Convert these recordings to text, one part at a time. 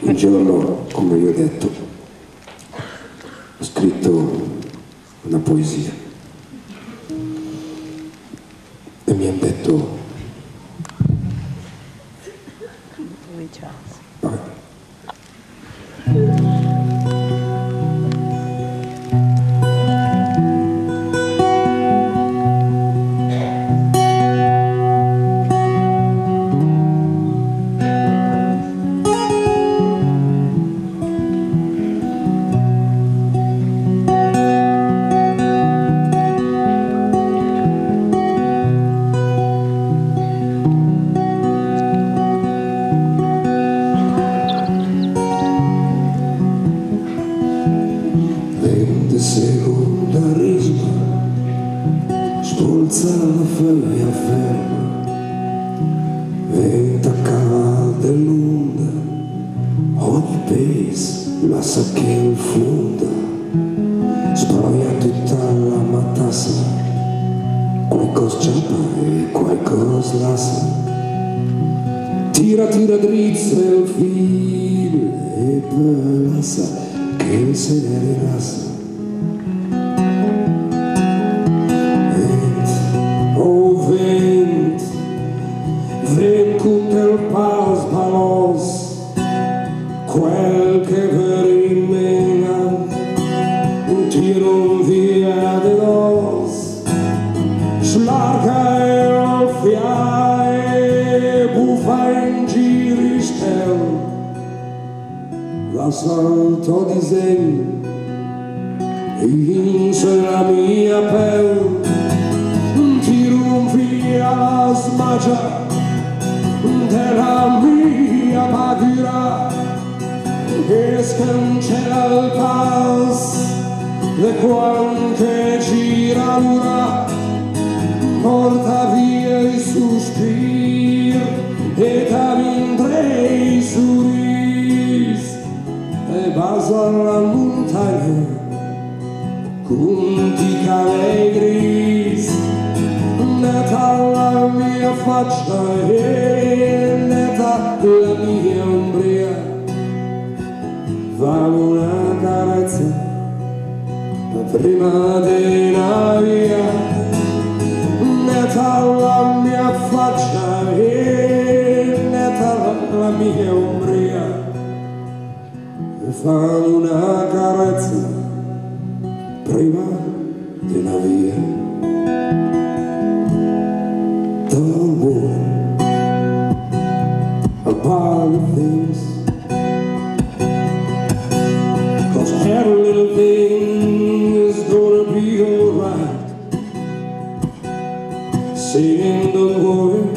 Un giorno, come vi ho detto, ho scritto una poesia e mi hanno detto vabbè. Seconda risma spolza la foglia ferma, venta a cavallo dell'onda, ogni paese la sa che il fonda, sbroia tutta la matassa, qualcosa ciapa e qualcosa lassa, tira drizza il filo e poi lascia che se ne rilassa. Vent con el pas balos, quel che verimena, un tiro via de dos, slarga el fiae, buffa in giri stel, la salto disegno, inse la mia pel, un tiro via smagia, della mia paura e scancella il pas de qualche gira l'ura, porta via il sospir e t'avindrei sorris e basa la montagna con ti calegris neta la mia faccia e neta la mia ombria, fammi una carezza prima della via, neta la mia faccia e neta la mia ombria, fammi una carezza prima della via. Don't worry about the things, 'cause every little thing is gonna be alright. Singing, don't worry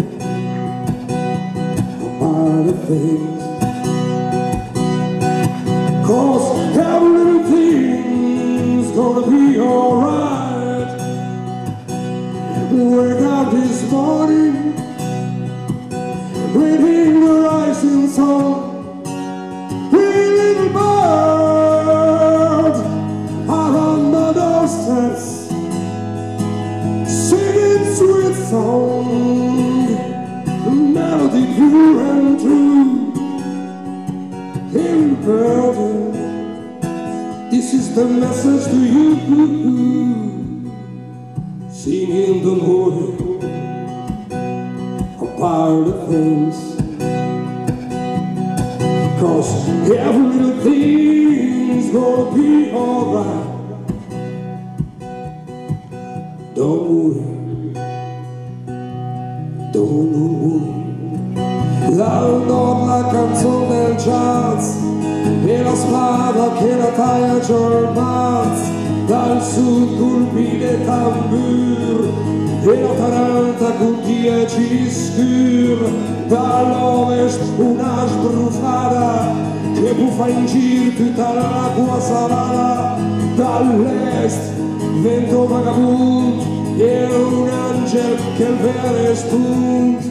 about the things, 'cause every little thing is gonna be alright. Wake up this morning, reading the rising sun, three little birds are on the doorsteps, singing sweet song, melody pure and true. Hey bird, this is the message to you. Singing, don't worry about the things, 'cause every little thing's gonna be alright. Don't worry, don't worry. Dal nord la canzone del jazz e la spada che la taglia giornaz, dal sud colpire tambur e la taranta con 10 scur, dall'ovest una sbrufata che buffa in giro tutta l'acqua salata, dall'est vento vagabondo e un angelo che il verde spunta.